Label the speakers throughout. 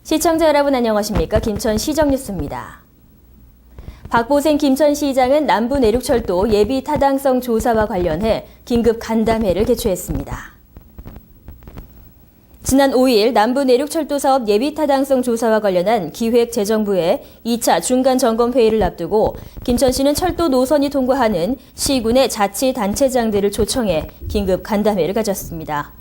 Speaker 1: 시청자 여러분 안녕하십니까? 김천시정 뉴스입니다. 박보생 김천시장은 남부내륙철도 예비 타당성 조사와 관련해 긴급 간담회를 개최했습니다. 지난 5일 남부내륙철도 사업 예비 타당성 조사와 관련한 기획재정부의 2차 중간점검회의를 앞두고 김천시는 철도 노선이 통과하는 시군의 자치단체장들을 초청해 긴급 간담회를 가졌습니다.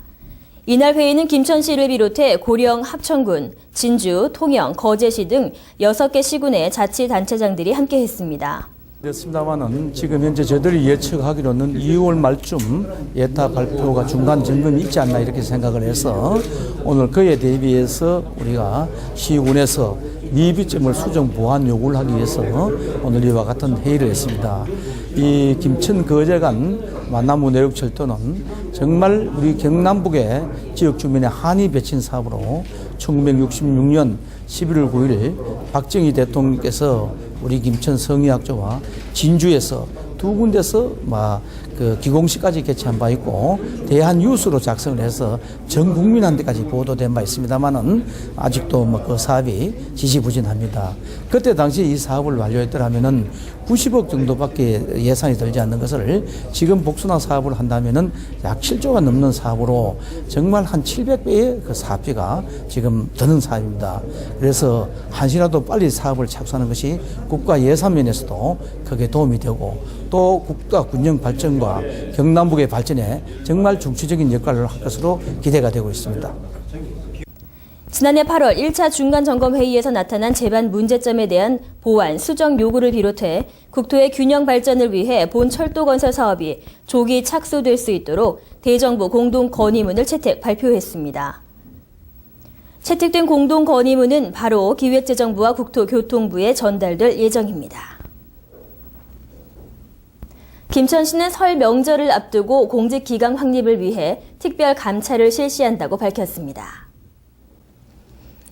Speaker 1: 이날 회의는 김천시를 비롯해 고령, 합천군, 진주, 통영, 거제시 등 6개 시군의 자치단체장들이 함께했습니다.
Speaker 2: 그렇습니다만은 지금 현재 저희들이 예측하기로는 2월 말쯤 예타 발표가 중간 점검이 있지 않나 이렇게 생각을 해서 오늘 그에 대비해서 우리가 시군에서 미비점을 수정 보완 요구를 하기 위해서 오늘 이와 같은 회의를 했습니다. 이 김천 거제간 만남부 내륙철도는 정말 우리 경남북의 지역 주민의 한이 맺힌 사업으로 1966년 11월 9일 박정희 대통령께서 우리 김천 성의학교와 진주에서 두 군데서 기공식까지 개최한 바 있고 대한뉴스로 작성을 해서 전 국민한테까지 보도된 바 있습니다만은 아직도 그 사업이 지지부진합니다. 그때 당시 이 사업을 완료했더라면은 90억 정도밖에 예산이 들지 않는 것을 지금 복순화 사업을 한다면은 약 7조가 넘는 사업으로 정말 한 700배의 그 사업비가 지금 드는 사업입니다. 그래서 한시라도 빨리 사업을 착수하는 것이 국가 예산 면에서도 크게 도움이 되고 또 국가 군영 발전과 경남북의 발전에 정말 중추적인 역할을 할 것으로 기대가 되고 있습니다.
Speaker 1: 지난해 8월 1차 중간점검회의에서 나타난 제반 문제점에 대한 보완, 수정 요구를 비롯해 국토의 균형 발전을 위해 본 철도 건설 사업이 조기 착수될 수 있도록 대정부 공동 건의문을 발표했습니다. 채택된 공동 건의문은 바로 기획재정부와 국토교통부에 전달될 예정입니다. 김천시는 설 명절을 앞두고 공직기강 확립을 위해 특별 감찰을 실시한다고 밝혔습니다.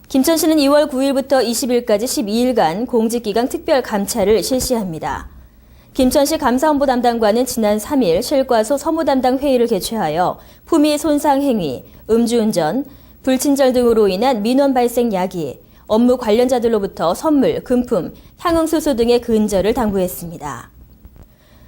Speaker 1: 김천시는 2월 9일부터 20일까지 12일간 공직기강 특별 감찰을 실시합니다. 김천시 감사본부 담당관은 지난 3일 실과소 서무담당 회의를 개최하여 품위 손상 행위, 음주운전, 불친절 등으로 인한 민원 발생 야기, 업무 관련자들로부터 선물, 금품, 향응수수 등의 근절을 당부했습니다.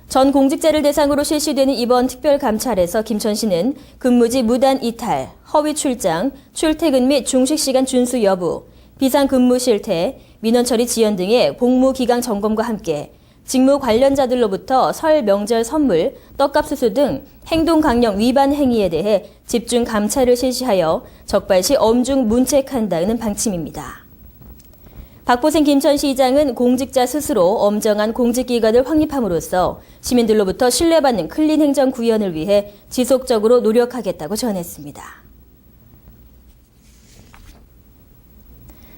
Speaker 1: 전 공직자를 대상으로 실시되는 이번 특별감찰에서 김천시는 근무지 무단 이탈, 허위 출장, 출퇴근 및 중식시간 준수 여부, 비상근무 실태, 민원처리 지연 등의 복무기강 점검과 함께 직무 관련자들로부터 설 명절 선물, 떡값 수수 등 행동 강령 위반 행위에 대해 집중 감찰을 실시하여 적발시 엄중 문책한다는 방침입니다. 박보생 김천시장은 공직자 스스로 엄정한 공직기관을 확립함으로써 시민들로부터 신뢰받는 클린 행정 구현을 위해 지속적으로 노력하겠다고 전했습니다.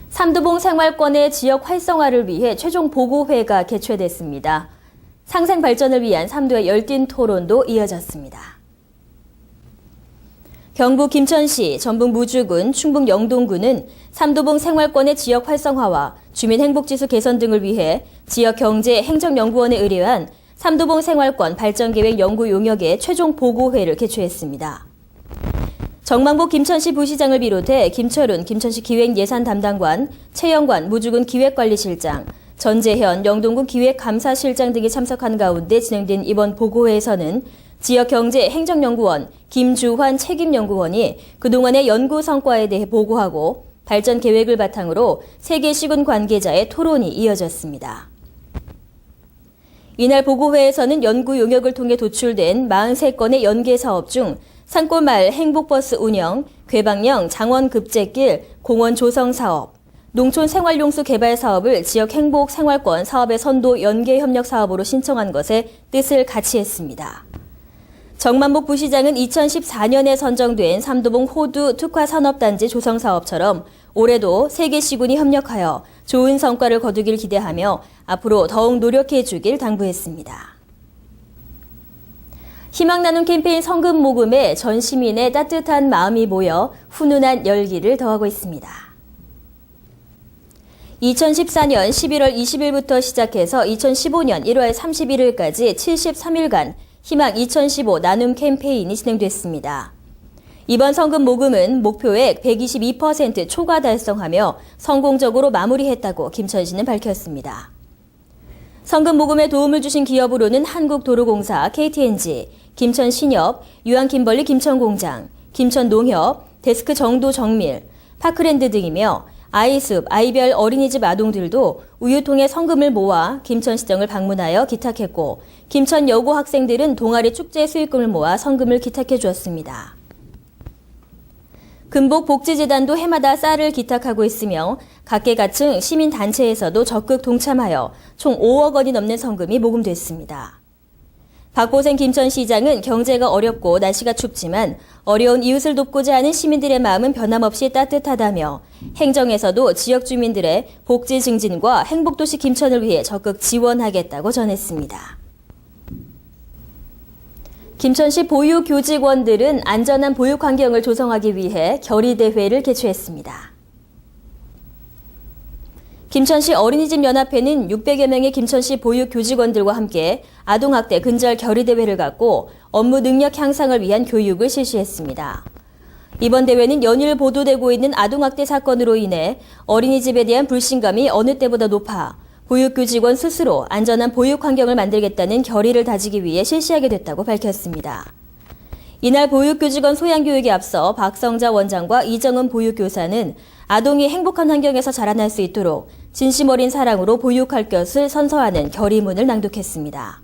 Speaker 1: 삼두봉 생활권의 지역 활성화를 위해 최종 보고회가 개최됐습니다. 상생 발전을 위한 삼도의 열띤 토론도 이어졌습니다. 경북 김천시, 전북 무주군, 충북 영동군은 삼도봉 생활권의 지역 활성화와 주민 행복지수 개선 등을 위해 지역경제행정연구원에 의뢰한 삼도봉 생활권 발전계획 연구 용역의 최종 보고회를 개최했습니다. 정만복 김천시 부시장을 비롯해 김철훈 김천시 기획예산 담당관, 최영관 무주군 기획관리실장, 전재현 영동군 기획감사실장 등이 참석한 가운데 진행된 이번 보고회에서는 지역경제행정연구원 김주환 책임연구원이 그동안의 연구 성과에 대해 보고하고 발전 계획을 바탕으로 세계 시군 관계자의 토론이 이어졌습니다. 이날 보고회에서는 연구 용역을 통해 도출된 43건의 연계 사업 중 산골마을 행복버스 운영, 괴방령 장원급제길 공원 조성 사업, 농촌 생활용수 개발 사업을 지역 행복 생활권 사업의 선도 연계 협력 사업으로 신청한 것에 뜻을 같이 했습니다. 정만복 부시장은 2014년에 선정된 삼도봉 호두 특화산업단지 조성 사업처럼 올해도 세계 시군이 협력하여 좋은 성과를 거두길 기대하며 앞으로 더욱 노력해 주길 당부했습니다. 희망 나눔 캠페인 성금 모금에 전 시민의 따뜻한 마음이 모여 훈훈한 열기를 더하고 있습니다. 2014년 11월 20일부터 시작해서 2015년 1월 31일까지 73일간 희망 2015 나눔 캠페인이 진행됐습니다. 이번 성금 모금은 목표액 122% 초과 달성하며 성공적으로 마무리했다고 김천시는 밝혔습니다. 성금 모금에 도움을 주신 기업으로는 한국도로공사, KTNG, 김천신협, 유한킴벌리 김천공장, 김천농협, 데스크 정도정밀, 파크랜드 등이며 아이숲, 아이별 어린이집 아동들도 우유통에 성금을 모아 김천시청을 방문하여 기탁했고 김천 여고 학생들은 동아리 축제 수익금을 모아 성금을 기탁해 주었습니다. 금복복지재단도 해마다 쌀을 기탁하고 있으며 각계각층 시민단체에서도 적극 동참하여 총 5억 원이 넘는 성금이 모금됐습니다. 박보생 김천시장은 경제가 어렵고 날씨가 춥지만 어려운 이웃을 돕고자 하는 시민들의 마음은 변함없이 따뜻하다며 행정에서도 지역 주민들의 복지 증진과 행복도시 김천을 위해 적극 지원하겠다고 전했습니다. 김천시 보육교직원들은 안전한 보육 환경을 조성하기 위해 결의대회를 개최했습니다. 김천시 어린이집 연합회는 600여 명의 김천시 보육교직원들과 함께 아동학대 근절 결의대회를 갖고 업무 능력 향상을 위한 교육을 실시했습니다. 이번 대회는 연일 보도되고 있는 아동학대 사건으로 인해 어린이집에 대한 불신감이 어느 때보다 높아 보육교직원 스스로 안전한 보육 환경을 만들겠다는 결의를 다지기 위해 실시하게 됐다고 밝혔습니다. 이날 보육교직원 소양교육에 앞서 박성자 원장과 이정은 보육교사는 아동이 행복한 환경에서 자라날 수 있도록 진심 어린 사랑으로 보육할 것을 선서하는 결의문을 낭독했습니다.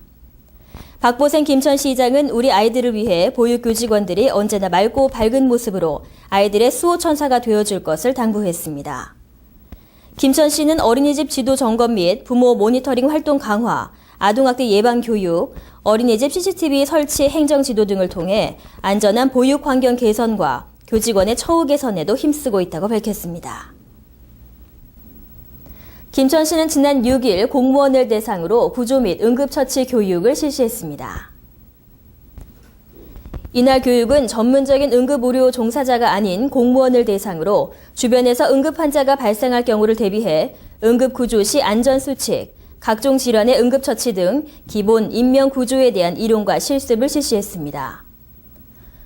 Speaker 1: 박보생 김천시장은 우리 아이들을 위해 보육교직원들이 언제나 맑고 밝은 모습으로 아이들의 수호천사가 되어줄 것을 당부했습니다. 김천시는 어린이집 지도 점검 및 부모 모니터링 활동 강화, 아동학대 예방 교육, 어린이집 CCTV 설치 행정 지도 등을 통해 안전한 보육 환경 개선과 교직원의 처우 개선에도 힘쓰고 있다고 밝혔습니다. 김천시는 지난 6일 공무원을 대상으로 구조 및 응급처치 교육을 실시했습니다. 이날 교육은 전문적인 응급의료 종사자가 아닌 공무원을 대상으로 주변에서 응급 환자가 발생할 경우를 대비해 응급구조 시 안전수칙, 각종 질환의 응급처치 등 기본 인명구조에 대한 이론과 실습을 실시했습니다.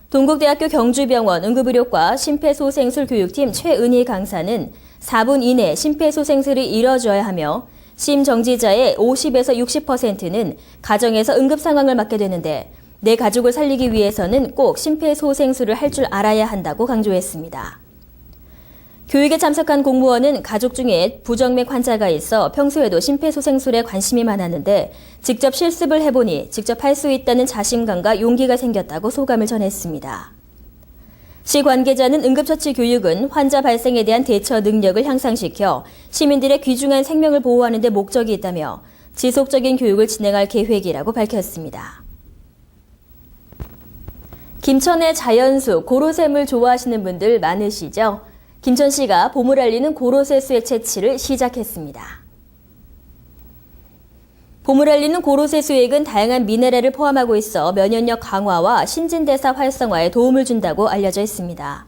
Speaker 1: 동국대학교 경주병원 응급의료과 심폐소생술 교육팀 최은희 강사는 4분 이내 심폐소생술이 이뤄져야 하며 심정지자의 50에서 60%는 가정에서 응급 상황을 맞게 되는데 내 가족을 살리기 위해서는 꼭 심폐소생술을 할 줄 알아야 한다고 강조했습니다. 교육에 참석한 공무원은 가족 중에 부정맥 환자가 있어 평소에도 심폐소생술에 관심이 많았는데 직접 실습을 해보니 직접 할 수 있다는 자신감과 용기가 생겼다고 소감을 전했습니다. 시 관계자는 응급처치 교육은 환자 발생에 대한 대처 능력을 향상시켜 시민들의 귀중한 생명을 보호하는 데 목적이 있다며 지속적인 교육을 진행할 계획이라고 밝혔습니다. 김천의 자연수, 고로쇠물 좋아하시는 분들 많으시죠? 김천시가 봄을 알리는 고로쇠 수액 채취를 시작했습니다. 봄을 알리는 고로쇠 수액은 다양한 미네랄을 포함하고 있어 면역력 강화와 신진대사 활성화에 도움을 준다고 알려져 있습니다.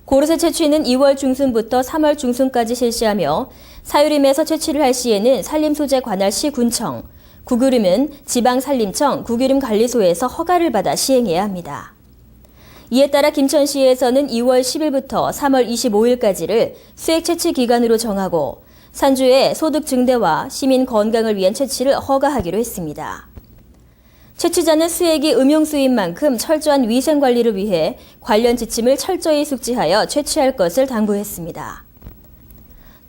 Speaker 1: 고로쇠 채취는 2월 중순부터 3월 중순까지 실시하며 사유림에서 채취를 할 시에는 산림소재 관할 시군청, 구기름은 지방산림청 구기름관리소에서 허가를 받아 시행해야 합니다. 이에 따라 김천시에서는 2월 10일부터 3월 25일까지를 수액 채취 기간으로 정하고 산주의 소득 증대와 시민 건강을 위한 채취를 허가하기로 했습니다. 채취자는 수액이 음용수인 만큼 철저한 위생 관리를 위해 관련 지침을 철저히 숙지하여 채취할 것을 당부했습니다.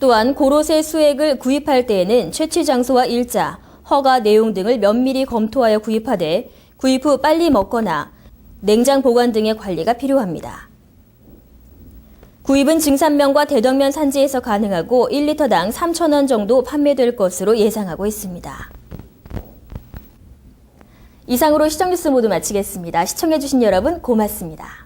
Speaker 1: 또한 고로쇠 수액을 구입할 때에는 채취 장소와 일자, 허가 내용 등을 면밀히 검토하여 구입하되 구입 후 빨리 먹거나 냉장 보관 등의 관리가 필요합니다. 구입은 증산면과 대덕면 산지에서 가능하고 1리터당 3,000원 정도 판매될 것으로 예상하고 있습니다. 이상으로 시청뉴스 모두 마치겠습니다. 시청해주신 여러분 고맙습니다.